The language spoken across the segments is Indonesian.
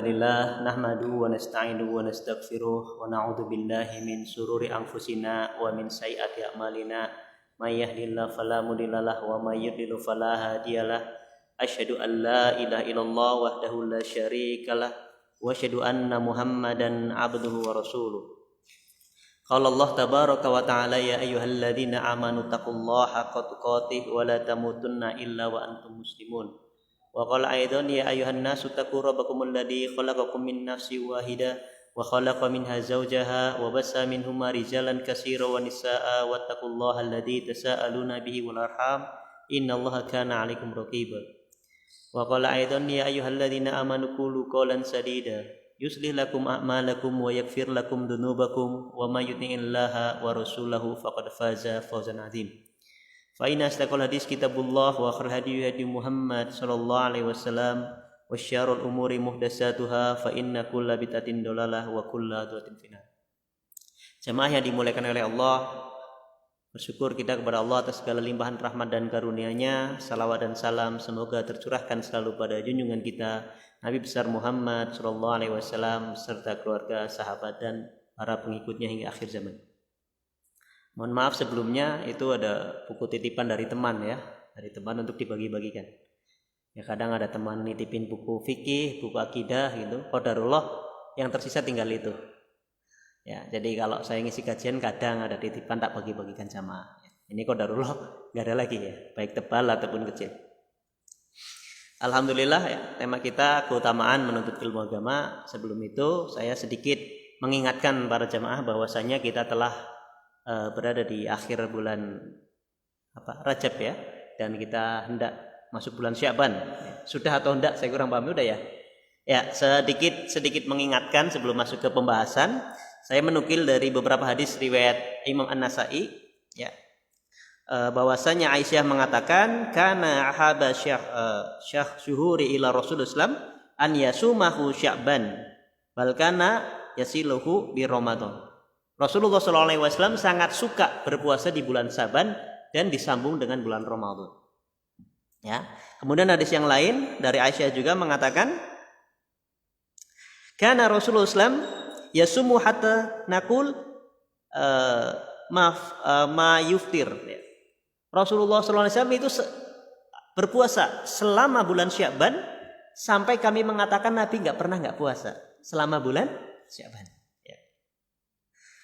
Alhamdulillah nahmaduhu wa nasta'inuhu wa nastaghfiruh wa na'udzu billahi min sururi anfusina wa min sayyiati a'malina may yahdihillahu fala mudhillalah wa may yudhlil fala hadiyalah asyhadu an la ilaha illallah wahdahu la syarikalah wa asyhadu anna Muhammadan abduhu wa rasuluh. Qala Allah tabaraka wa ta'ala ya ayyuhalladzina amanu taqullaha haqqa tuqatih wa la tamutunna illa wa antum muslimun. Wa qala aidan ya ayyuhan nasu taqu rabbakumul ladzi khalaqakum min nafsin wahidah wa khalaqa minha zawjaha wa bassa minhuma rijalan katsiran wa nisaa'a wattaqullaha alladzi tasaaluna bihi wal arham innallaha kana 'alaikum raqiba. Wa qala aidan ya ayyuhalladzina amanu qulu qawlan sadida yuslih lakum a'malakum wa yaghfir lakum dhunubakum wa may yuti'illaha wa rasulahu faqad faza fawzan 'adzim. Fa inna asdaqal hadis kitabullah wa akhiral hadi hadi Muhammad sallallahu alaihi wasallam wa syarrul umuri muhdatsatuha fa inna kulla bid'atin dalalah wa kulla dhalatin finnar. Jemaah yang dimuliakan oleh Allah, bersyukur kita kepada Allah atas segala limpahan rahmat dan karunia-Nya. Salawat dan salam semoga tercurahkan selalu pada junjungan kita Nabi besar Muhammad sallallahu alaihi wasallam serta keluarga, sahabat dan para pengikutnya hingga akhir zaman. Mohon maaf sebelumnya, itu ada buku titipan dari teman ya, dari teman untuk dibagi-bagikan. Ya kadang ada teman nitipin buku fikih, buku akidah gitu. Qadarullah yang tersisa tinggal itu. Ya, jadi kalau saya ngisi kajian kadang ada titipan tak bagi-bagikan jamaah. Ini qadarullah enggak ada lagi ya, baik tebal ataupun kecil. Alhamdulillah ya, tema kita keutamaan menuntut ilmu agama. Sebelum itu saya sedikit mengingatkan para jamaah bahwasanya kita telah berada di akhir bulan Rajab ya, dan kita hendak masuk bulan Sya'ban. Sudah atau hendak saya kurang paham, udah ya. Ya, sedikit mengingatkan sebelum masuk ke pembahasan. Saya menukil dari beberapa hadis riwayat Imam An-Nasa'i ya. Bahwasanya Aisyah mengatakan kana ahaba syah syuhuri ila Rasulullah sallam an yasumahu Sya'ban bal kana yasiluhu bi Ramadan. Rasulullah SAW sangat suka berpuasa di bulan Syaban dan disambung dengan bulan Ramadan. Ya. Kemudian hadis yang lain dari Aisyah juga mengatakan, karena Rasulullah SAW yasumu hatta nakul ma yuftir. Rasulullah SAW itu berpuasa selama bulan Sya'ban sampai kami mengatakan Nabi nggak puasa selama bulan Sya'ban.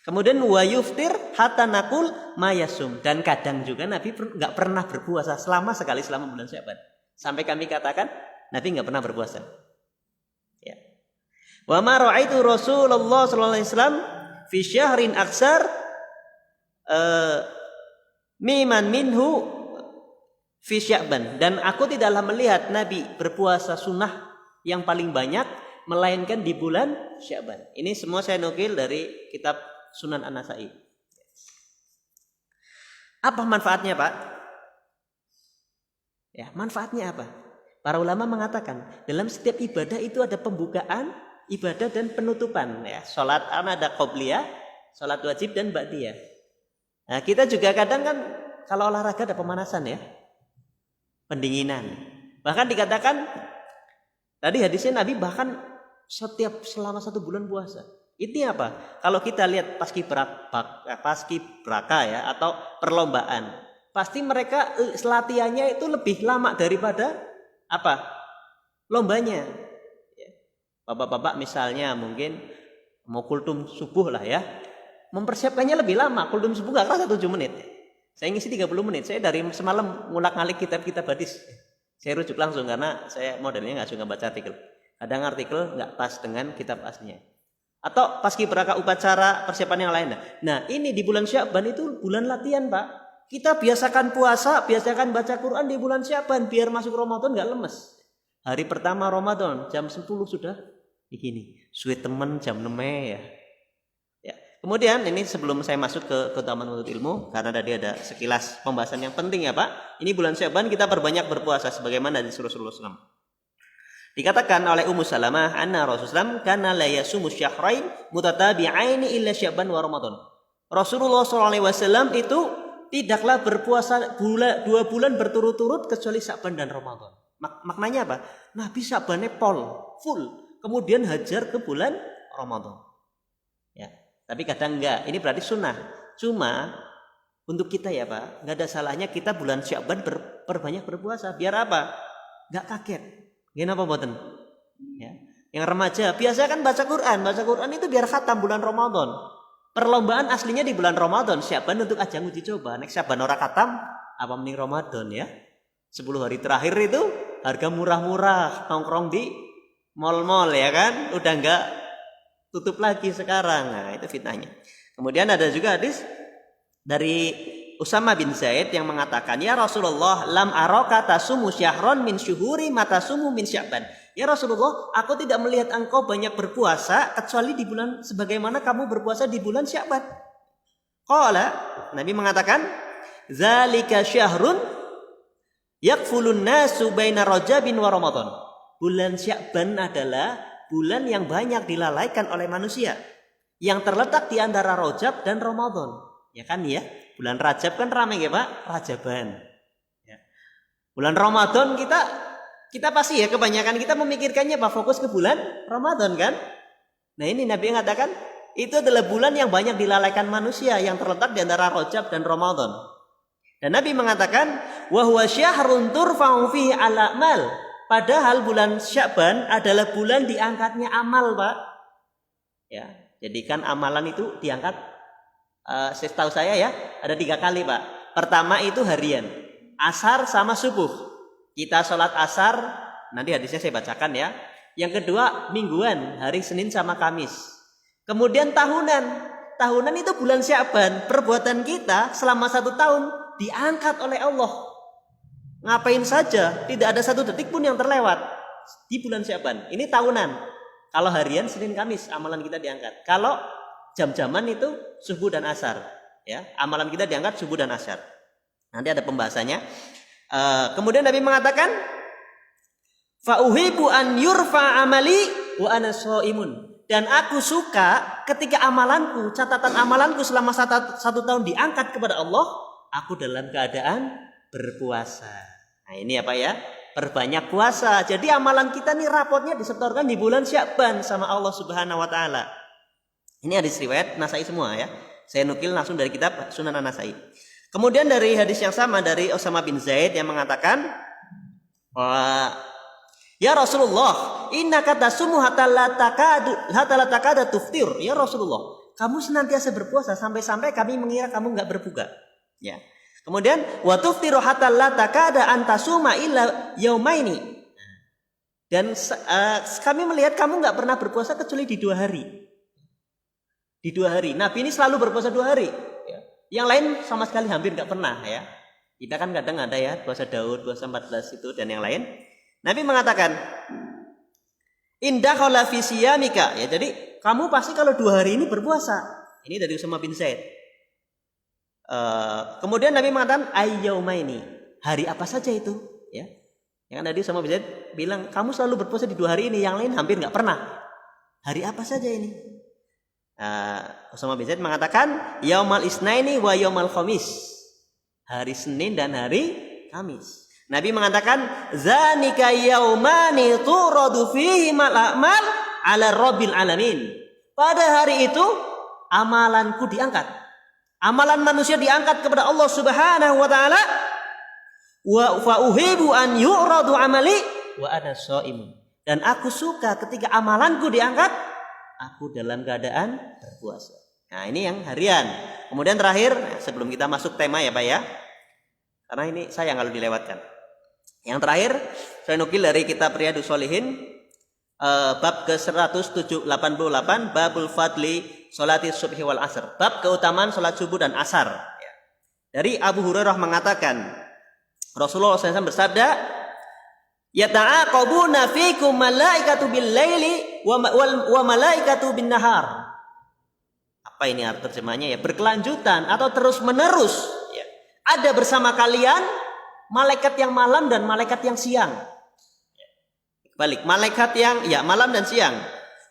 Kemudian wa yuftir hatta nakul mayasum, dan kadang juga Nabi enggak pernah berpuasa selama sekali selama bulan Sya'ban. Sampai kami katakan Nabi enggak pernah berpuasa. Ya. Wa ma ra'aitu Rasulullah sallallahu alaihi wasallam fi syahrin aksar miman minhu fi Sya'ban, dan aku tidaklah melihat Nabi berpuasa sunnah yang paling banyak melainkan di bulan Sya'ban. Ini semua saya nukil dari kitab Sunan An-Nasa'i. Apa manfaatnya, Pak? Ya, manfaatnya apa? Para ulama mengatakan dalam setiap ibadah itu ada pembukaan ibadah dan penutupan. Ya, salat ada qobliyah, salat wajib dan ba'diyah. Nah, kita juga kadang kan kalau olahraga ada pemanasan ya, pendinginan. Bahkan dikatakan tadi hadisnya Nabi bahkan selama 1 bulan puasa. Ini apa? Kalau kita lihat paskibraka ya atau perlombaan, pasti mereka latihannya itu lebih lama daripada lombanya. Bapak-bapak misalnya mungkin mau kultum subuh lah ya, mempersiapkannya lebih lama. Kultum subuh nggak kerasa 7 menit. Saya ngisi 30 menit. Saya dari semalam ngulak-ngalik kitab-kitab hadis. Saya rujuk langsung karena saya modelnya nggak suka baca artikel. Kadang artikel nggak pas dengan kitab aslinya. Atau paskibraka upacara persiapan yang lain. Nah, ini di bulan Sya'ban itu bulan latihan, Pak. Kita biasakan puasa, biasakan baca Quran di bulan Sya'ban biar masuk Ramadan enggak lemes. Hari pertama Ramadan jam 10 sudah begini. Suwe temen jam 6 ya. Ya. Kemudian ini sebelum saya masuk ke keutamaan menuntut ilmu, karena tadi ada sekilas pembahasan yang penting ya, Pak. Ini bulan Sya'ban kita perbanyak berpuasa sebagaimana disuruh Rasulullah SAW. Dikatakan oleh Ummu Salamah anna Rasulullah kana la yasumu syahrain mutatabi'aini illa Sya'ban wa Ramadan. Rasulullah SAW itu tidaklah berpuasa 2 bulan berturut-turut kecuali Sya'ban dan Ramadan. Maknanya apa? Nabi Sya'bannya full. kemudian hajar ke bulan Ramadan. Ya, tapi kadang enggak. Ini berarti sunnah. Cuma untuk kita ya Pak, enggak ada salahnya kita bulan Sya'ban perbanyak berpuasa. Biar apa? Enggak kaget. Gimana mboten? Ya. Yang remaja biasa kan baca Quran. Baca Quran itu biar khatam bulan Ramadan. Perlombaan aslinya di bulan Ramadan. Sya'ban untuk ajang uji coba. Nek Sya'ban ora khatam, apa mending Ramadan ya? 10 hari terakhir itu harga murah-murah, nongkrong di mall-mall ya kan? Udah enggak tutup lagi sekarang. Nah, itu fitnahnya. Kemudian ada juga hadis dari Usama bin Zaid yang mengatakan, "Ya Rasulullah, lam araka tasumu syahron min syuhuri matasumu min Sya'ban." Ya Rasulullah, aku tidak melihat engkau banyak berpuasa kecuali di bulan sebagaimana kamu berpuasa di bulan Sya'ban. Qala, Nabi mengatakan, "Zalika syahrun yakfulun nasu baina Rajabin wa Ramadan." Bulan Sya'ban adalah bulan yang banyak dilalaikan oleh manusia, yang terletak di antara Rajab dan Ramadan. Ya kan ya? Bulan Rajab kan ramai ya Pak? Rajaban. Ya. Bulan Ramadan kita pasti ya kebanyakan kita memikirkannya Pak fokus ke bulan Ramadan kan? Nah ini Nabi mengatakan itu adalah bulan yang banyak dilalaikan manusia yang terletak di antara Rajab dan Ramadan. Dan Nabi mengatakan wa huwa syahrun turfa'u fihi al-a'mal. Padahal bulan Sya'ban adalah bulan diangkatnya amal Pak. Ya, jadi kan amalan itu diangkat setahu saya ya ada 3 kali Pak. Pertama itu harian, asar sama subuh. Kita sholat asar, nanti hadisnya saya bacakan ya. Yang kedua mingguan, hari Senin sama Kamis. Kemudian tahunan. Tahunan itu bulan Sya'ban. Perbuatan kita selama 1 tahun diangkat oleh Allah. Ngapain saja, tidak ada 1 detik pun yang terlewat di bulan Sya'ban. Ini tahunan. Kalau harian Senin Kamis amalan kita diangkat. Kalau jam-jaman itu subuh dan asar, ya amalan kita diangkat subuh dan asar. Nanti ada pembahasannya. Kemudian Nabi mengatakan, fa uhibu an yurfa amali wa ana shaimun. Dan aku suka ketika amalanku, catatan amalanku selama 1 tahun diangkat kepada Allah, aku dalam keadaan berpuasa. Nah ini apa ya? Perbanyak puasa. Jadi amalan kita nih rapotnya disetorkan di bulan Sya'ban sama Allah Subhanahu wa taala. Ini hadis riwayat Nasai semua ya. Saya nukil langsung dari kitab Sunan An-Nasai. Kemudian dari hadis yang sama dari Usama bin Zaid yang mengatakan, "Ya Rasulullah, innaka tasumu hatta la takada tuftir." Ya Rasulullah, kamu senantiasa berpuasa sampai-sampai kami mengira kamu enggak berbuka. Ya. Kemudian wa tuftiru hatta la takada antasuma illa yaumaini. Dan kami melihat kamu enggak pernah berpuasa kecuali di 2 hari. Di 2 hari. Nabi ini selalu berpuasa 2 hari. Ya. Yang lain sama sekali hampir nggak pernah ya. Kita kan kadang ada ya puasa Daud, puasa 14 itu dan yang lain. Nabi mengatakan, "Indah khala fi siyamika." Ya, jadi kamu pasti kalau 2 hari ini berpuasa. Ini dari Usama bin Zaid. Kemudian Nabi mengatakan, "Ayyaumaini." Hari apa saja itu? Ya. Yang tadi Usama bin Zaid bilang, "Kamu selalu berpuasa di 2 hari ini, yang lain hampir nggak pernah." Hari apa saja ini? Usama bin Zaid mengatakan yaumal isnaini wa yaumal khamis. Hari Senin dan hari Kamis. Nabi mengatakan zanika yaumani turadu fihi mal a'mal ala rabbil alamin. Pada hari itu amalanku diangkat. Amalan manusia diangkat kepada Allah Subhanahu wa taala. Wa fa uhibu an yu'radu amali wa ana shaimun. Dan aku suka ketika amalanku diangkat, aku dalam keadaan berpuasa. Nah ini yang harian. Kemudian terakhir sebelum kita masuk tema ya Pak ya. Karena ini sayang kalau dilewatkan. Yang terakhir saya nukil dari kitab Riyadhus Shalihin bab ke-188 babul fadli sholati subhi wal asr. Bab keutamaan sholat subuh dan asar. Dari Abu Hurairah mengatakan Rasulullah SAW bersabda, "Yata'aqabuna fikum malaikatu bil laili wa malaikatu bin nahar." Apa ini arti terjemahnya ya? Berkelanjutan atau terus menerus ya. Ada bersama kalian malaikat yang malam dan malaikat yang siang. Balik, malaikat yang ya malam dan siang.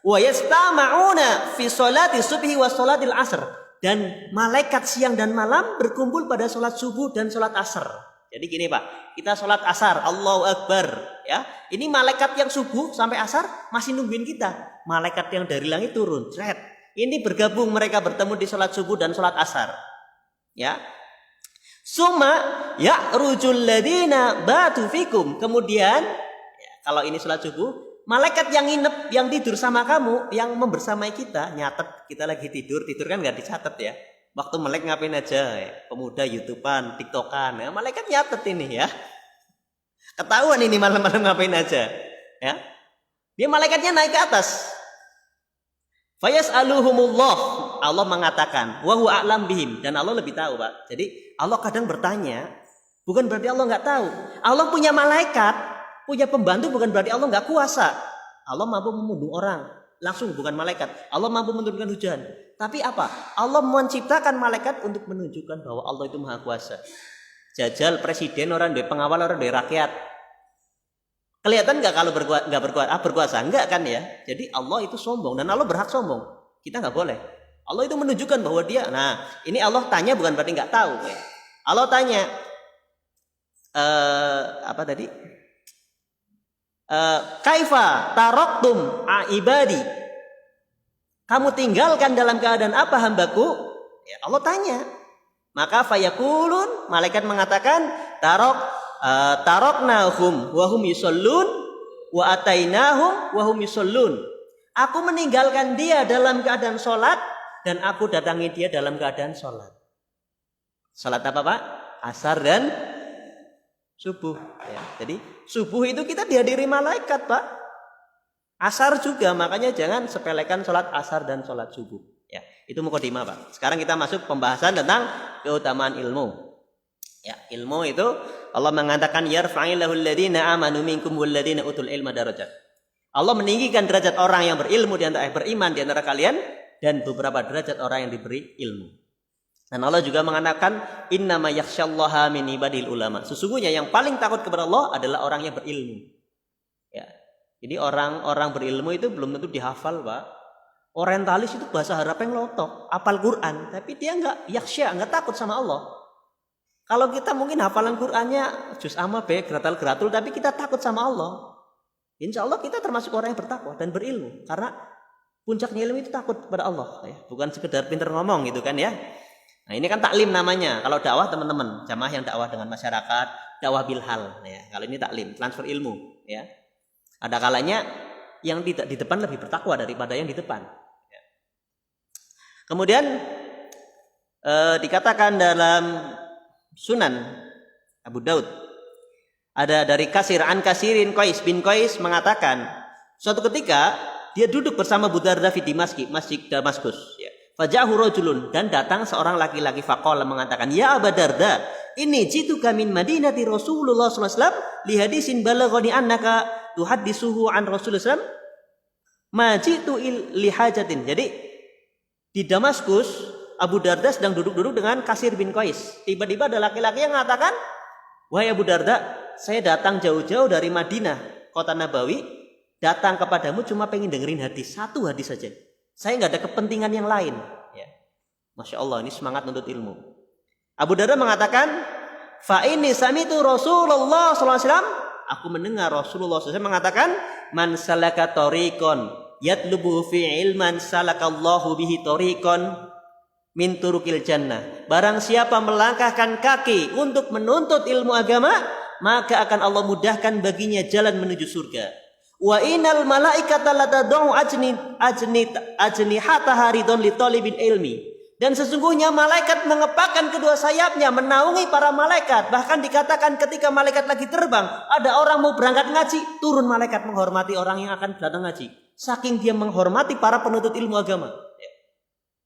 Wa yastama'una fi sholati subhi wa sholatil asr. Dan malaikat siang dan malam berkumpul pada sholat subuh dan sholat asar. Jadi gini Pak, kita sholat asar, Allahu Akbar. Ya, ini malaikat yang subuh sampai asar masih nungguin kita. Malaikat yang dari langit turun, cret. Ini bergabung mereka bertemu di sholat subuh dan sholat asar. Ya, summa ya rujul ladina batu fikum. Kemudian, ya, kalau ini sholat subuh, malaikat yang nginep, yang tidur sama kamu, yang membersamai kita, nyatet kita lagi tidur kan nggak dicatat ya. Waktu melek ngapain aja, ya? Pemuda YouTubean, TikTokan, ya, malaikat nyatet ini ya. Ketahuan ini malam-malam ngapain aja, ya. Dia malaikatnya naik ke atas. Fayas'aluhumullah, Allah mengatakan, wa huwa a'lam bihim, dan Allah lebih tahu, Pak. Jadi Allah kadang bertanya, bukan berarti Allah nggak tahu. Allah punya malaikat, punya pembantu, bukan berarti Allah nggak kuasa. Allah mampu membunuh orang langsung, bukan malaikat. Allah mampu menurunkan hujan. Tapi apa? Allah menciptakan malaikat untuk menunjukkan bahwa Allah itu maha kuasa. Jajal presiden orang dari pengawal orang dari rakyat. Kelihatan nggak kalau berkuasa? Enggak kan ya? Jadi Allah itu sombong dan Allah berhak sombong. Kita nggak boleh. Allah itu menunjukkan bahwa dia. Nah, ini Allah tanya bukan berarti nggak tahu. Ya. Allah tanya apa tadi? Kaifa taroktum ibadi. Kamu tinggalkan dalam keadaan apa hambaku? Ya, Allah tanya. Maka fayakulun, malaikat mengatakan taroknahum wahum yusallun wa atainahum wahum yusallun. Aku meninggalkan dia dalam keadaan sholat dan aku datangi dia dalam keadaan sholat. Sholat apa Pak? Asar dan subuh. Ya, jadi subuh itu kita dihadiri malaikat Pak. Asar juga, makanya jangan sepelekan sholat asar dan sholat subuh. Ya, itu mukadimah Pak. Sekarang kita masuk pembahasan tentang keutamaan ilmu. Ya, ilmu itu Allah mengatakan yarfa'illahu alladhina amanu minkum walladhina utul ilma darajat. Allah meninggikan derajat orang yang berilmu di antara beriman di antara kalian dan beberapa derajat orang yang diberi ilmu. Dan Allah juga mengatakan innama yakhsyallaha min ibadil ulama. Sesungguhnya yang paling takut kepada Allah adalah orang yang berilmu. Ya. Jadi orang-orang berilmu itu belum tentu dihafal, Pak. Orientalis itu bahasa Arab yang lotok, hafal Quran, tapi dia enggak yakhsya, enggak takut sama Allah. Kalau kita mungkin hafalan Qurannya juz amma be gratal-gratul, tapi kita takut sama Allah. Insya Allah kita termasuk orang yang bertakwa dan berilmu, karena puncaknya ilmu itu takut kepada Allah, ya. Bukan sekedar pintar ngomong gitu kan ya. Nah ini kan taklim namanya. Kalau dakwah teman-teman, jamaah yang dakwah dengan masyarakat, dakwah bilhal, ya. Kalau ini taklim, transfer ilmu, ya. Ada kalanya yang di depan lebih bertakwa daripada yang di depan. Ya. Kemudian dikatakan dalam Sunan Abu Daud ada dari Kasirin Qais bin Qais mengatakan suatu ketika dia duduk bersama Abu Darda di masjid Damaskus. Ya. Fajahu rajulun, dan datang seorang laki-laki faqala mengatakan, ya Abu Darda, ini jituka min Madinati Rasulullah sallallahu alaihi wasallam li hadisin balaghani annaka tuhaddisuhu an Rasulullah sallallahu alaihi wasallam ma jitu li hajatin. Jadi di Damaskus Abu Darda sedang duduk-duduk dengan Kasir bin Qais. Tiba-tiba ada laki-laki yang mengatakan, wahai Abu Darda, saya datang jauh-jauh dari Madinah, kota Nabawi, datang kepadamu cuma pengen dengerin hadis, satu hadis saja. Saya nggak ada kepentingan yang lain. Ya. Masya Allah, ini semangat untuk ilmu. Abu Darda mengatakan, fa ini samitu Rasulullah SAW. Aku mendengar Rasulullah SAW mengatakan, man salaka tariqon yatlubu fi ilman salakallahu bihi tariqon min turukil jannah. Barang siapa melangkahkan kaki untuk menuntut ilmu agama, maka akan Allah mudahkan baginya jalan menuju surga. Wa innal malaikata latad'u ajnihataha ridon li talibin ilmi. Dan sesungguhnya malaikat mengepakkan kedua sayapnya menaungi para malaikat. Bahkan dikatakan ketika malaikat lagi terbang, ada orang mau berangkat ngaji, turun malaikat menghormati orang yang akan datang ngaji. Saking dia menghormati para penuntut ilmu agama. Ya.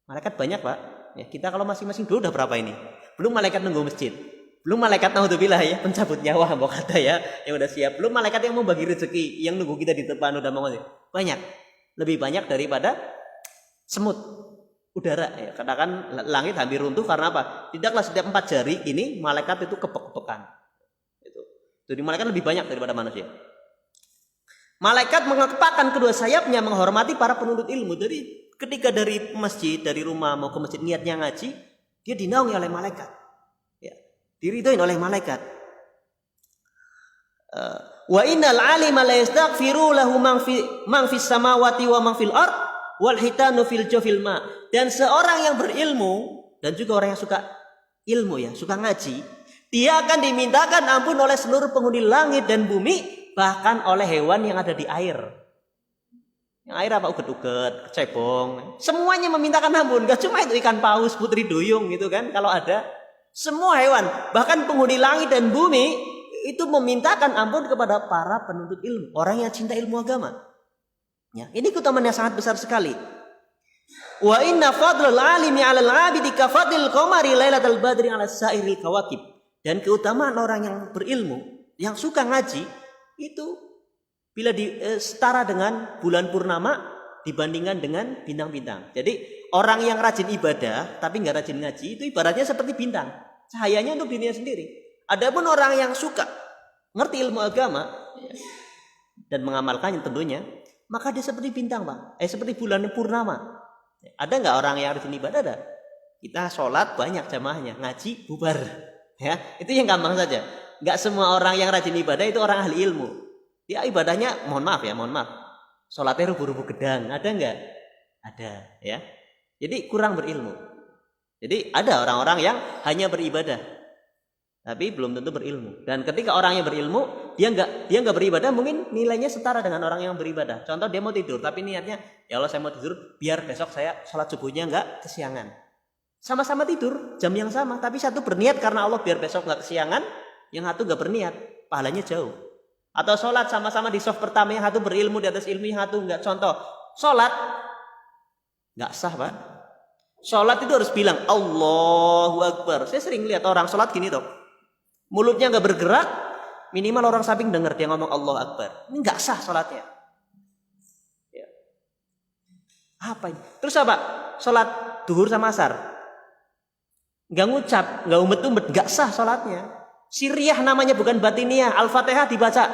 Malaikat banyak, Pak. Ya, kita kalau masing-masing dulu udah berapa ini? Belum malaikat nunggu masjid. Belum malaikat naudzubillah ya, pencabut nyawa mau kata ya, yang udah siap. Belum malaikat yang mau bagi rezeki, yang nunggu kita di depan udah mau ngomong. Banyak. Lebih banyak daripada semut udara ya. Katakan langit hampir runtuh karena apa? Tidaklah setiap 4 jari ini malaikat itu kepek-kepekan. Itu. Jadi malaikat lebih banyak daripada manusia. Malaikat mengepakkan kedua sayapnya menghormati para penuntut ilmu. Jadi ketika dari masjid, dari rumah mau ke masjid niatnya ngaji, dia dinaungi oleh malaikat. Ya. Diridhoin oleh malaikat. Wa innal alima la yastaghfiru lahu man fis samawati wa man fil ard wal hitanu fil jawfil ma. Dan seorang yang berilmu dan juga orang yang suka ilmu ya, suka ngaji, dia akan dimintakan ampun oleh seluruh penghuni langit dan bumi, bahkan oleh hewan yang ada di air. Yang air apa? Uget-uget, cebong, semuanya memintakan ampun. Gak cuma itu ikan paus, putri duyung gitu kan, kalau ada. Semua hewan, bahkan penghuni langit dan bumi itu memintakan ampun kepada para penuntut ilmu, orang yang cinta ilmu agama. Ya, ini keutamaan yang sangat besar sekali. Wa inna fadlal alimi 'alal 'abidi ka fadlil qamari lailatal badri 'ala sa'iril kawakib. Dan keutamaan orang yang berilmu, yang suka ngaji itu bila setara dengan bulan purnama dibandingkan dengan bintang-bintang. Jadi orang yang rajin ibadah tapi nggak rajin ngaji itu ibaratnya seperti bintang, cahayanya untuk dirinya sendiri. Adapun orang yang suka ngerti ilmu agama dan mengamalkannya tentunya, maka dia seperti bintang, Pak. Seperti bulan purnama. Ada nggak orang yang rajin ibadah? Ada. Kita sholat banyak jamaahnya, ngaji bubar. Ya, itu yang gampang saja. Nggak semua orang yang rajin ibadah itu orang ahli ilmu. Dia ibadahnya, mohon maaf. Sholatnya rubuh-rubuh gedang, ada nggak? Ada, ya. Jadi kurang berilmu. Jadi ada orang-orang yang hanya beribadah, tapi belum tentu berilmu. Dan ketika orang yang berilmu, dia nggak beribadah, mungkin nilainya setara dengan orang yang beribadah. Contoh dia mau tidur, tapi niatnya, ya Allah saya mau tidur, biar besok saya sholat subuhnya nggak kesiangan. Sama-sama tidur, jam yang sama, tapi satu berniat karena Allah biar besok nggak kesiangan, yang satu nggak berniat, pahalanya jauh. Atau sholat sama-sama di soft pertama, yang satu berilmu di atas ilmu, yang satu nggak. Contoh, sholat nggak sah, Pak. Sholat itu harus bilang Allahu Akbar. Saya sering lihat orang sholat gini toh, mulutnya nggak bergerak, minimal orang samping dengar dia ngomong Allahu Akbar. Ini nggak sah sholatnya. Ya. Apa ini? Terus apa? Sholat duhur sama asar, nggak ngucap, nggak umet-umet, nggak sah sholatnya. Siriyah namanya bukan batiniah. Al-Fatihah dibaca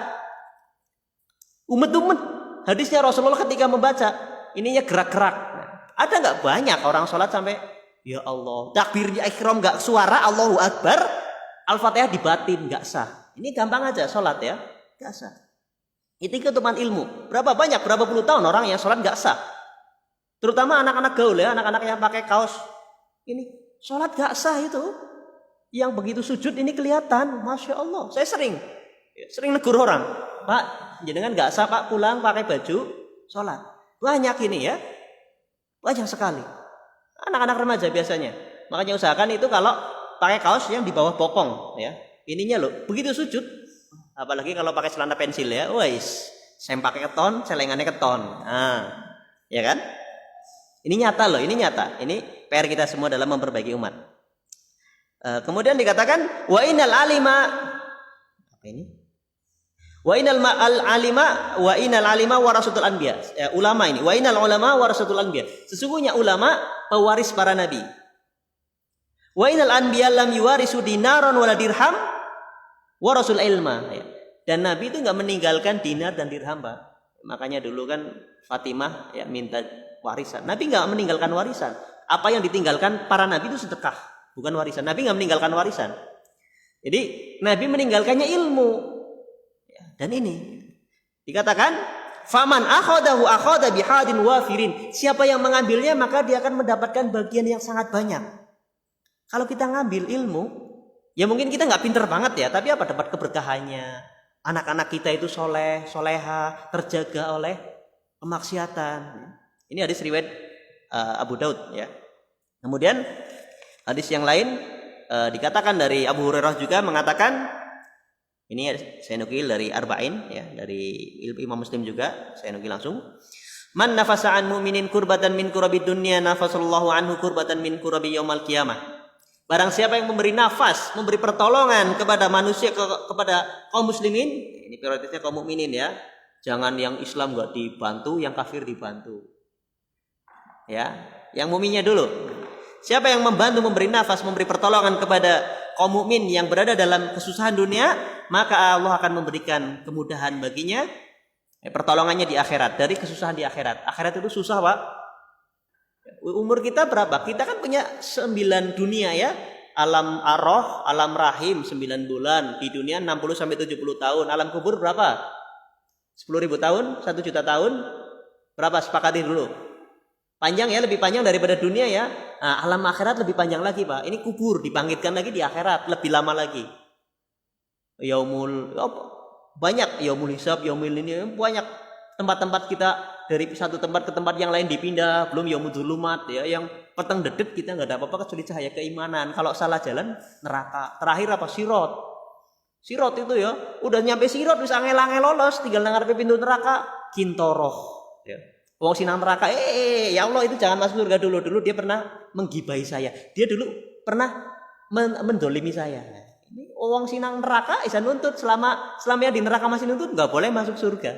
umet-umet. Hadisnya Rasulullah ketika membaca, ininya gerak-gerak. Ada nggak banyak orang sholat sampai ya Allah, takbirnya ihram nggak suara Allahu Akbar, Al-Fatihah dibatin, nggak sah. Ini gampang aja sholat ya, nggak sah. Itu keutamaan ilmu. Berapa puluh tahun orang yang sholat nggak sah. Terutama anak-anak gaul ya, anak-anak yang pakai kaos. Ini sholat nggak sah itu. Yang begitu sujud ini kelihatan, masya Allah. Saya sering negur orang, Pak, jangan nggak sah Pak pulang pakai baju sholat. Banyak ini ya. Banyak sekali. Anak-anak remaja biasanya. Makanya usahakan itu kalau pakai kaos yang di bawah bokong ya. Ininya loh, begitu sujud. Apalagi kalau pakai celana pensil ya. Wais, saya pakai keton, celengannya keton. Nah, ya kan? Ini nyata loh, ini nyata. Ini PR kita semua dalam memperbaiki umat. Kemudian dikatakan wa innal alima, apa ini? Wa innal alima warasatul anbiya. Ulama ini, wa innal ulama warasatul anbiya. Sesungguhnya ulama pewaris para nabi. Wa innal anbiya lam yuwarisu dinaran wala dirham warasul ilma. Dan nabi itu enggak meninggalkan dinar dan dirham, Pak. Makanya dulu kan Fatimah ya minta warisan. Nabi enggak meninggalkan warisan. Apa yang ditinggalkan para nabi itu sedekah, bukan warisan. Nabi enggak meninggalkan warisan. Jadi nabi meninggalkannya ilmu. Dan ini dikatakan faman akhadahu akhadha bihadin wafirin. Siapa yang mengambilnya maka dia akan mendapatkan bagian yang sangat banyak. Kalau kita ngambil ilmu, ya mungkin kita nggak pinter banget ya, tapi apa dapat keberkahannya. Anak-anak kita itu soleh, soleha, terjaga oleh kemaksiatan. Ini hadis riwayat Abu Daud ya. Kemudian hadis yang lain dikatakan dari Abu Hurairah juga mengatakan, ini saya nukil dari Arba'in ya, dari Imam Muslim juga saya nukil langsung. Man nafasa an mu'minin kurbatan min kurabi dunya nafasallahu anhu kurbatan min kurabi yaumal qiyamah. Barang siapa yang memberi nafas, memberi pertolongan kepada manusia, kepada kaum muslimin, ini prioritasnya kaum mukminin ya. Jangan yang Islam enggak dibantu, yang kafir dibantu. Ya, yang mukminnya dulu. Siapa yang membantu, memberi nafas, memberi pertolongan kepada kaum mukmin yang berada dalam kesusahan dunia, maka Allah akan memberikan kemudahan baginya, pertolongannya di akhirat, dari kesusahan di akhirat. Akhirat itu susah, Pak. Umur kita berapa? Kita kan punya 9 dunia ya. Alam arroh, alam rahim 9 bulan, di dunia 60 sampai 70 tahun. Alam kubur berapa? 10.000 tahun, 1 juta tahun. Berapa? Sepakati dulu. Panjang ya, lebih panjang daripada dunia ya. Nah, alam akhirat lebih panjang lagi, Pak. Ini kubur, dibangkitkan lagi di akhirat, lebih lama lagi. Banyak yaumul hisab, yaumul ini banyak tempat-tempat kita dari satu tempat ke tempat yang lain dipindah, belum yaumul dzulumat ya, yang peteng dedet kita nggak ada apa-apa kecuali cahaya keimanan. Kalau salah jalan neraka. Terakhir apa? Sirot. Sirot itu ya, udah nyampe sirot bisa angel-angel lolos, tinggal ngarepe pintu neraka, kintoroh ya. Wong sinang neraka, ya Allah itu jangan masuk surga dulu. Dulu dia pernah menggibahi saya. Dia dulu pernah mendolimi saya. Ini wong sinang neraka bisa nuntut selama di neraka masih nuntut nggak boleh masuk surga.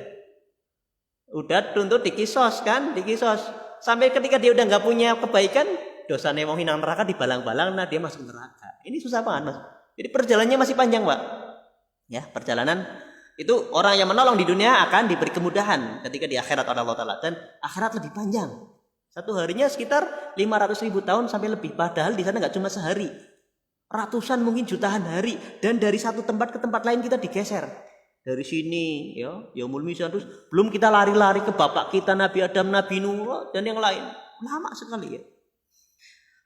Udah tuntut dikisos kan, dikisos. Sampai ketika dia udah nggak punya kebaikan, dosanya wong sinang neraka dibalang-balang, nah dia masuk neraka. Ini susah banget, Mas. Jadi perjalanannya masih panjang, Pak. Ya, perjalanan itu orang yang menolong di dunia akan diberi kemudahan ketika di akhirat oleh Allah Ta'ala. Dan akhirat lebih panjang. Satu harinya sekitar 500.000 tahun sampai lebih. Padahal di sana nggak cuma sehari. Ratusan mungkin jutaan hari. Dan dari satu tempat ke tempat lain kita digeser. Dari sini ya, yaumul mizan, terus belum kita lari-lari ke bapak kita Nabi Adam, Nabi Nuh dan yang lain. Lama sekali ya.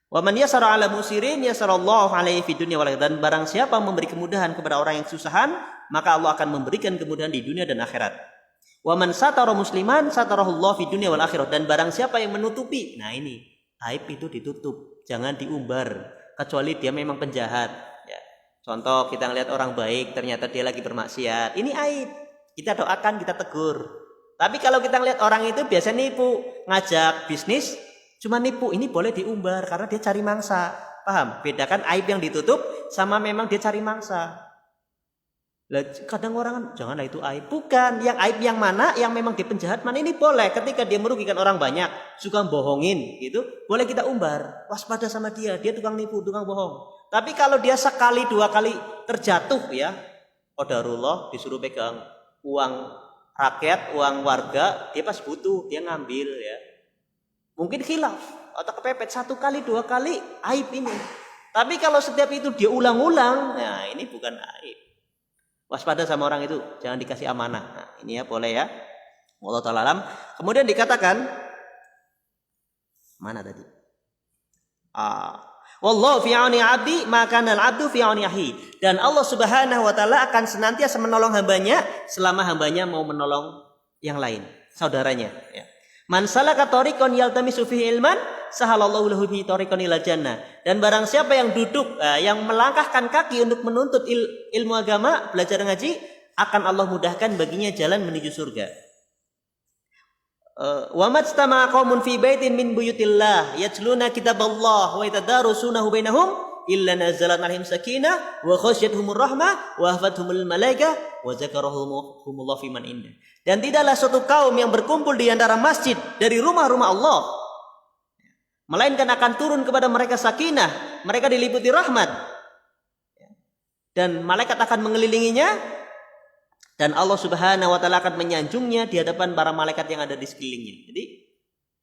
Wa man yasara 'ala musirin yasarallahu 'alaihi fid dunya wal akhirah. Dan barang siapa memberi kemudahan kepada orang yang kesusahan, maka Allah akan memberikan kemudahan di dunia dan akhirat. Wa man satara musliman satarahullahu fid dunya wal akhirah. Dan barang siapa yang menutupi, nah ini aib itu ditutup, jangan diumbar kecuali dia memang penjahat ya. Contoh kita ngelihat orang baik ternyata dia lagi bermaksiat, ini aib, kita doakan, kita tegur. Tapi kalau kita ngelihat orang itu biasa nipu, ngajak bisnis cuma nipu, ini boleh diumbar karena dia cari mangsa. Paham? Bedakan aib yang ditutup sama memang dia cari mangsa. Kadang orang kan janganlah itu aib. Bukan, yang aib yang mana, yang memang dia penjahat mana, ini boleh. Ketika dia merugikan orang banyak, suka bohongin gitu, boleh kita umbar. Waspada sama dia tukang nipu, tukang bohong. Tapi kalau dia sekali dua kali terjatuh ya, qadarullah disuruh pegang uang rakyat, uang warga, dia pas butuh dia ngambil ya. Mungkin khilaf atau kepepet satu kali dua kali aib ini. Tapi kalau setiap itu dia ulang-ulang, nah ini bukan aib. Waspada sama orang itu, jangan dikasih amanah. Nah, ini ya boleh ya. Wallahu ta'ala alam. Kemudian dikatakan mana tadi? Wallahu fi 'auni 'abdi ma kana al-'abdu fi 'auni akhi. Dan Allah Subhanahu wa taala akan senantiasa menolong hambanya selama hambanya mau menolong yang lain, saudaranya ya. Man salaka tariqan yaltamisu fihi ilman sahalallahu lahu bihi tariqan ilal jannah. Dan barang siapa yang duduk yang melangkahkan kaki untuk menuntut ilmu agama, belajar ngaji, akan Allah mudahkan baginya jalan menuju surga. Wa majtama'a qaumun fi baitin min buyutillah yatluna kitaballah wa yatadarasunahu bainahum illa nazalat 'alaihim sakinah wa khasyiyatuhumur rahmah wa hafathumul malaikah wa zakarahumullah fi man indah. Dan tidaklah suatu kaum yang berkumpul di antara masjid dari rumah-rumah Allah, melainkan akan turun kepada mereka sakinah, mereka diliputi rahmat, dan malaikat akan mengelilinginya, dan Allah Subhanahu wa taala akan menyanjungnya di hadapan para malaikat yang ada di sekelilingnya. Jadi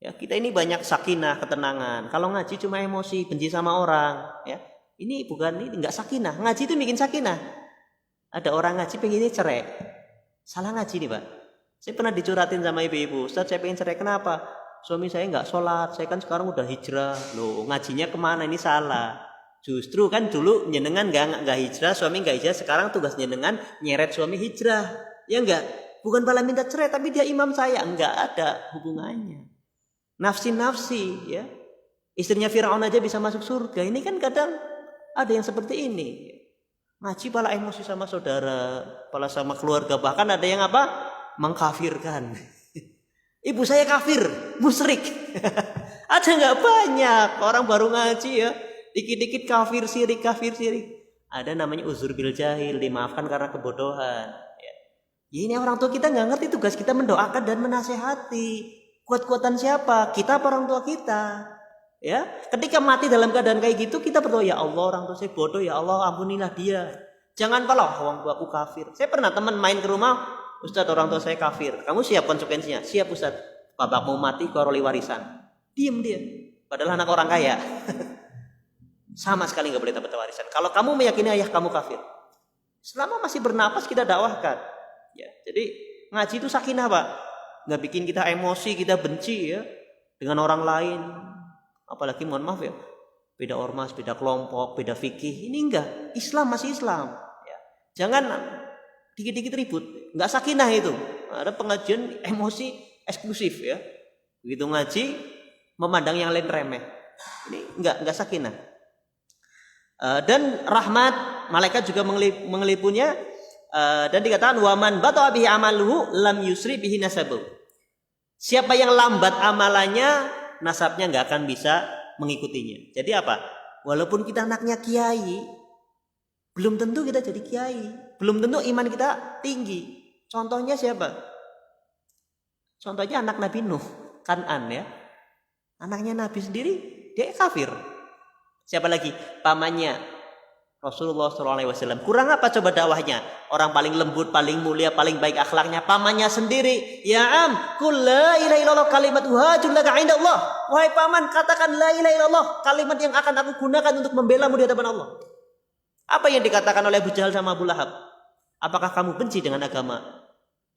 ya, kita ini banyak sakinah, ketenangan. Kalau ngaji cuma emosi, benci sama orang ya. Ini enggak sakinah. Ngaji itu bikin sakinah. Ada orang ngaji pengennya cerai. Salah ngaji nih, Pak. Saya pernah dicuratin sama ibu-ibu, Ustaz saya pengen cerai, kenapa? Suami saya nggak sholat, saya kan sekarang udah hijrah. Loh, ngajinya kemana? Ini salah. Justru kan dulu nyenengan nggak hijrah, suami nggak hijrah, sekarang tugas nyenengan nyeret suami hijrah. Ya enggak? Bukan malah minta cerai, tapi dia imam saya. Enggak ada hubungannya. Nafsi ya. Istrinya Firaun aja bisa masuk surga. Ini kan kadang ada yang seperti ini. Ngaji pala emosi sama saudara, pala sama keluarga, bahkan ada yang apa? Mengkafirkan. Ibu saya kafir, musyrik. Ada nggak banyak orang baru ngaji ya, dikit-dikit kafir syirik. Ada namanya uzur bil jahil, dimaafkan karena kebodohan. Ya, ini orang tua kita nggak ngerti, tugas kita mendoakan dan menasehati. Kuat-kuatan siapa? Kita apa orang tua kita? Ya, ketika mati dalam keadaan kayak gitu, kita berdoa, ya Allah orang tua saya bodoh, ya Allah ampunilah dia. Jangan pala orang tua aku kafir. Saya pernah teman main ke rumah, Ustaz orang tua saya kafir. Kamu siap konsekuensinya? Siap Ustaz. Bapakmu mati koroli warisan. Diem dia. Padahal anak orang kaya. Sama sekali nggak boleh dapat warisan. Kalau kamu meyakini ayah kamu kafir, selama masih bernapas kita dakwahkan. Ya, jadi ngaji itu sakinah Pak, nggak bikin kita emosi, kita benci ya dengan orang lain. Apalagi mohon maaf ya, beda ormas, beda kelompok, beda fikih. Ini enggak, Islam masih Islam. Ya. Jangan dikit-dikit ribut, nggak sakinah itu. Ada pengajian emosi eksklusif ya. Begitu ngaji memandang yang lain remeh. Ini enggak sakinah. Dan rahmat malaikat juga mengelipunya, dan dikatakan waman bata bihi amaluhu lam yusri bihi nasabu. Siapa yang lambat amalannya, nasabnya nggak akan bisa mengikutinya. Jadi apa? Walaupun kita anaknya kiai, belum tentu kita jadi kiai, belum tentu iman kita tinggi. Contohnya siapa? Contohnya anak Nabi Nuh, Kan'an ya. Anaknya Nabi sendiri dia kafir. Siapa lagi? Pamannya Rasulullah SAW. Kurang apa coba dakwahnya? Orang paling lembut, paling mulia, paling baik akhlaknya, pamannya sendiri. Ya am, qul la ilaha illallah kalimat hajjul laka indallah. Wahai paman, katakan la ilaha illallah, kalimat yang akan aku gunakan untuk membelamu di hadapan Allah. Apa yang dikatakan oleh Abu Jahal sama Abu Lahab? Apakah kamu benci dengan agama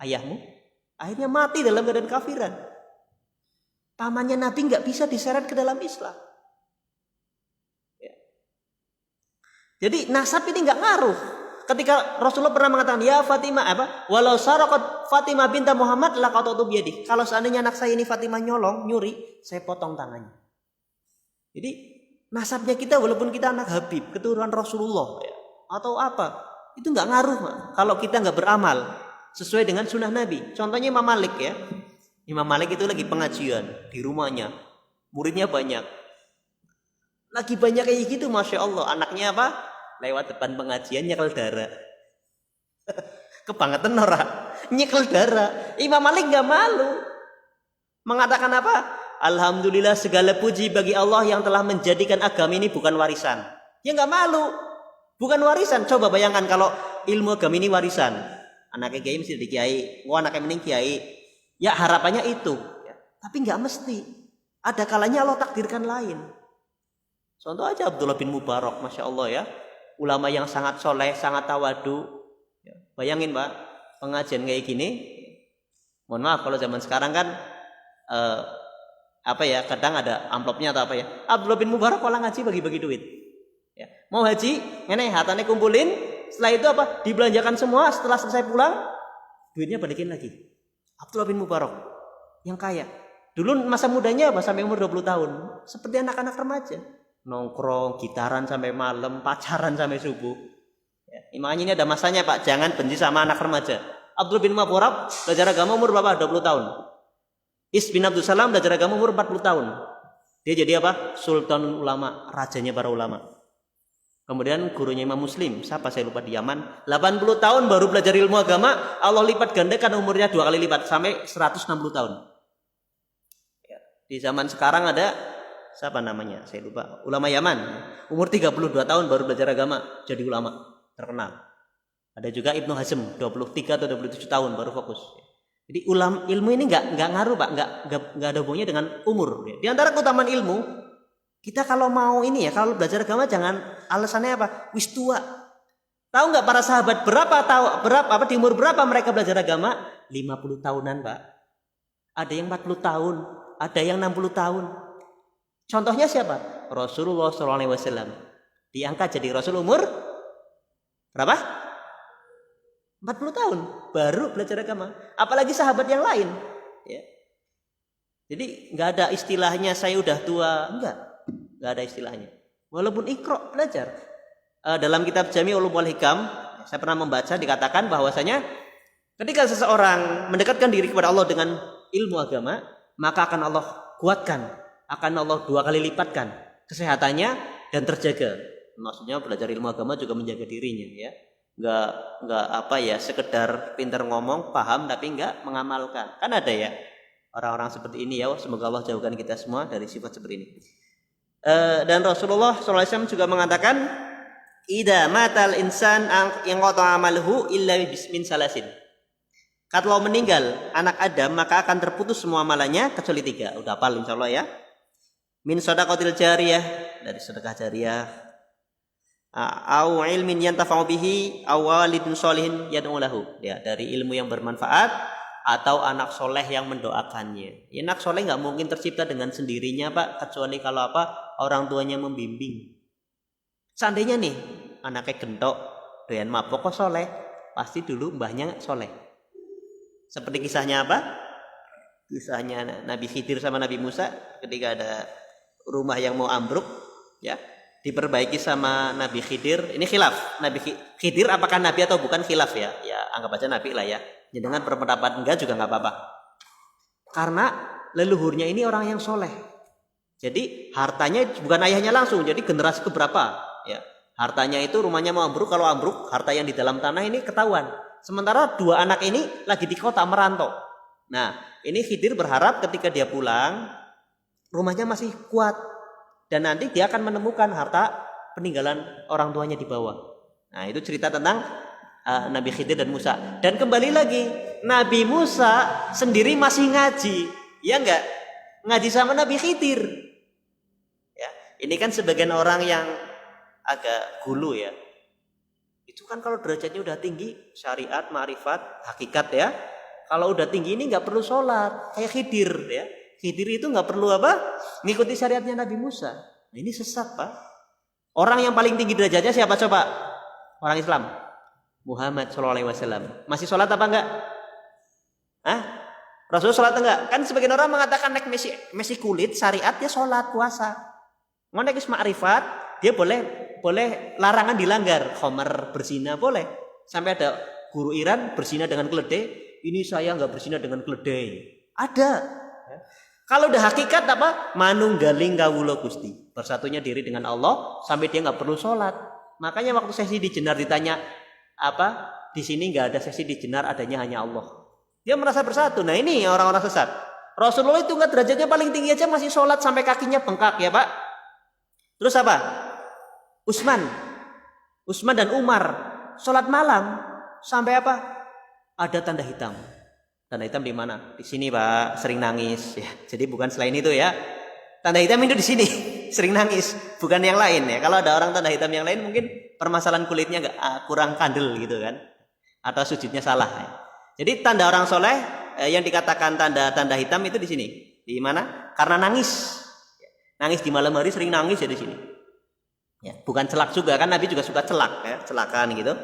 ayahmu? Akhirnya mati dalam keadaan kafiran. Pamannya Nabi nggak bisa diseret ke dalam Islam. Jadi nasab ini nggak ngaruh. Ketika Rasulullah pernah mengatakan, ya Fatimah walau saraqat Fatimah binta Muhammad laqatatu biyadi. Kalau seandainya anak saya ini Fatimah nyolong, nyuri, saya potong tangannya. Jadi nasabnya kita walaupun kita anak Habib, keturunan Rasulullah ya, atau apa, itu nggak ngaruh kalau kita nggak beramal sesuai dengan sunnah Nabi. Contohnya Imam Malik ya. Imam Malik itu lagi pengajian di rumahnya, muridnya banyak. Lagi banyak kayak gitu, Masya Allah. Anaknya apa? Lewat depan pengajian nyekel darah. Kebangetan ora? Nyekel darah. Imam Malik gak malu. Mengatakan apa? Alhamdulillah segala puji bagi Allah yang telah menjadikan agama ini bukan warisan. Dia gak malu. Bukan warisan. Coba bayangkan kalau ilmu agama ini warisan. Anaknya kiai mesti jadi kiai. Wah anaknya mending kiai. Ya harapannya itu. Tapi gak mesti. Ada kalanya Allah takdirkan lain. Contoh aja Abdullah bin Mubarak, Masya Allah ya. Ulama yang sangat soleh, sangat tawadu. Bayangin Pak, pengajian kayak gini. Mohon maaf kalau zaman sekarang kan kadang ada amplopnya atau apa ya. Abdullah bin Mubarak kalau ngaji bagi-bagi duit. Ya. Mau haji, ini hatanya kumpulin. Setelah itu apa? Dibelanjakan semua. Setelah selesai pulang, duitnya balikin lagi. Abdullah bin Mubarak yang kaya. Dulu masa mudanya apa? Sampai umur 20 tahun. Seperti anak-anak remaja. Nongkrong, gitaran sampai malam, pacaran sampai subuh. Ya, makanya ini ada masanya Pak, jangan benci sama anak remaja. Abdullah bin Mubarak belajar agama umur berapa? 20 tahun. Is bin Abdul Salam belajar agama umur 40 tahun. Dia jadi apa? Sultan ulama, rajanya para ulama. Kemudian gurunya Imam Muslim, siapa saya lupa di Yaman, 80 tahun baru belajar ilmu agama, Allah lipat gandakan umurnya 2 kali lipat sampai 160 tahun. Ya, di zaman sekarang ada siapa namanya? Saya lupa. Ulama Yaman. Umur 32 tahun baru belajar agama. Jadi ulama. Terkenal. Ada juga Ibnu Hazm. 23 atau 27 tahun baru fokus. Jadi ilmu ini nggak ngaruh Pak. Nggak ada hubungannya dengan umur. Di antara keutamaan ilmu. Kita kalau mau ini ya. Kalau belajar agama jangan alasannya apa? Wis tua. Tahu nggak para sahabat di umur berapa mereka belajar agama? 50 tahunan Pak. Ada yang 40 tahun. Ada yang 60 tahun. Contohnya siapa? Rasulullah SAW. Diangkat jadi Rasul umur berapa? 40 tahun baru belajar agama. Apalagi sahabat yang lain. Ya. Jadi nggak ada istilahnya saya udah tua, nggak ada istilahnya. Walaupun ikro belajar. Dalam kitab Jami'ul Ulum wal Hikam, saya pernah membaca dikatakan bahwasanya ketika seseorang mendekatkan diri kepada Allah dengan ilmu agama, maka akan Allah kuatkan. Akan Allah 2 kali lipatkan kesehatannya dan terjaga. Maksudnya belajar ilmu agama juga menjaga dirinya ya. Enggak sekedar pintar ngomong, paham tapi enggak mengamalkan. Kan ada ya orang-orang seperti ini ya. Semoga Allah jauhkan kita semua dari sifat seperti ini. Dan Rasulullah SAW juga mengatakan, "Idza matal insan yang qata amaluhu illa bismin salasin." Kalau meninggal anak Adam maka akan terputus semua amalannya kecuali 3. Udah hafal insyaallah ya. min shadaqatil jariyah, dari sedekah jariyah, au ilmin yantafa'u bihi aw walidin sholihin yad'u lahu, ya, dari ilmu yang bermanfaat atau anak soleh yang mendoakannya. Ya, anak soleh nggak mungkin tercipta dengan sendirinya, Pak, kecuali kalau apa, orang tuanya membimbing. Seandainya nih anaknya gentok, doyan mabok kok soleh, pasti dulu mbahnya soleh. Seperti kisahnya apa? Kisahnya Nabi Khidir sama Nabi Musa ketika ada rumah yang mau ambruk, ya, diperbaiki sama Nabi Khidir. Ini khilaf, Nabi Khidir apakah nabi atau bukan, khilaf ya. Ya anggap aja nabi lah ya. Dengan berpendapat enggak juga nggak apa-apa. Karena leluhurnya ini orang yang soleh. Jadi hartanya bukan ayahnya langsung, jadi generasi keberapa, ya. Hartanya itu rumahnya mau ambruk, kalau ambruk harta yang di dalam tanah ini ketahuan. Sementara dua anak ini lagi di kota merantau. Nah, ini Khidir berharap ketika dia pulang rumahnya masih kuat dan nanti dia akan menemukan harta peninggalan orang tuanya di bawah. Nah, itu cerita tentang Nabi Khidir dan Musa. Dan kembali lagi, Nabi Musa sendiri masih ngaji, ya enggak? Ngaji sama Nabi Khidir. Ya, ini kan sebagian orang yang agak gulu ya. Itu kan kalau derajatnya udah tinggi, syariat, ma'rifat, hakikat ya. Kalau udah tinggi ini nggak perlu sholat, kayak Khidir ya. Khidir itu nggak perlu apa? Ngikuti syariatnya Nabi Musa. Nah, ini sesat, Pak. Orang yang paling tinggi derajatnya siapa coba? Orang Islam. Muhammad SAW. Masih sholat apa enggak? Hah? Rasul sholat enggak? Kan sebagian orang mengatakan nek mesi kulit syariat dia sholat puasa. Ngonek is ma'rifat dia boleh larangan dilanggar. Khomer berzina boleh. Sampai ada guru Iran berzina dengan keledai. Ini saya enggak berzina dengan keledai. Ada. Kalau udah hakikat apa? Manunggaling kawula Gusti. Bersatunya diri dengan Allah sampai dia enggak perlu sholat. Makanya waktu sesi di Jenar ditanya apa? Di sini nggak ada sesi di Jenar, adanya hanya Allah. Dia merasa bersatu. Nah ini orang-orang sesat. Rasulullah itu nggak derajatnya paling tinggi aja masih sholat sampai kakinya bengkak ya Pak. Terus apa? Utsman dan Umar sholat malam sampai apa? Ada tanda hitam. Tanda hitam di mana? Di sini Pak, sering nangis. Ya, jadi bukan selain itu ya. Tanda hitam itu di sini, sering nangis, bukan yang lain ya. Kalau ada orang tanda hitam yang lain mungkin permasalahan kulitnya nggak kurang kandel gitu kan, atau sujudnya salah. Ya. Jadi tanda orang soleh yang dikatakan tanda hitam itu di sini, di mana? Karena nangis, nangis di malam hari sering nangis ya di sini. Ya, bukan celak juga kan, Nabi juga suka celak ya, celakan gitu.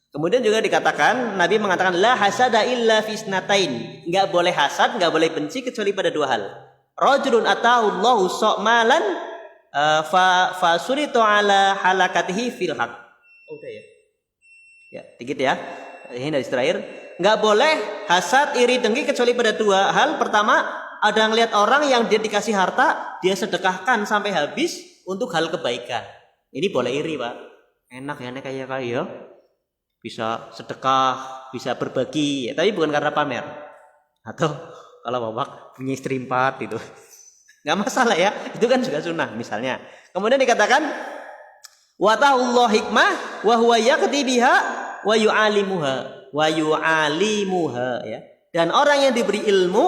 Kemudian juga dikatakan, Nabi mengatakan la hasada illa fisnatain, nggak boleh hasad, nggak boleh benci kecuali pada dua hal. Rajulun atahu Allahu so'malan fa suritu ala halakatihi fil haq. Oh, udah ya. Ya, dikit ya. Ini dari terakhir. Enggak boleh hasad, iri, dengki kecuali pada dua hal. Pertama, ada ngelihat orang yang dia dikasih harta, dia sedekahkan sampai habis untuk hal kebaikan. Ini boleh iri, Pak. Enak ya kayak ya. Bisa sedekah, bisa berbagi, ya, tapi bukan karena pamer. Atau kalau Bapak punya istri 4 itu nggak masalah ya, itu kan juga sunnah misalnya. Kemudian dikatakan wa ta'allahu hikmah wa huwa yaqdi biha wa yu'alimuha ya. Dan orang yang diberi ilmu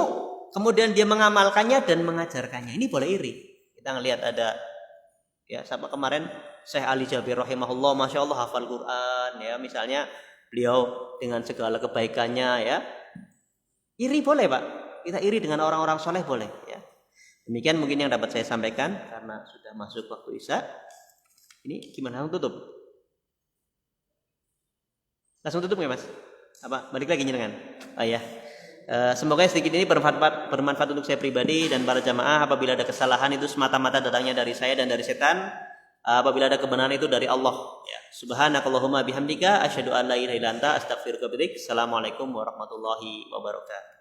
kemudian dia mengamalkannya dan mengajarkannya, ini boleh iri. Kita ngelihat ada ya, siapa kemarin Syekh Ali Jabir rahimahullah, masya Allah hafal Quran ya, misalnya beliau dengan segala kebaikannya ya. Iri boleh Pak, kita iri dengan orang-orang soleh boleh ya. Demikian mungkin yang dapat saya sampaikan karena sudah masuk waktu Isya. Ini gimana? Langsung tutup? Langsung tutup nggak Mas? Apa? Balik lagi dengan? Oh ya. Semoga sedikit ini bermanfaat untuk saya pribadi dan para jamaah. Apabila ada kesalahan itu semata-mata datangnya dari saya dan dari setan. Apabila ada kebenaran itu dari Allah. Ya. Subhanakallahumma bihamdika asyhadu an la ilaha illa anta astaghfiruka wa atubu ilaik. Assalamualaikum warahmatullahi wabarakatuh.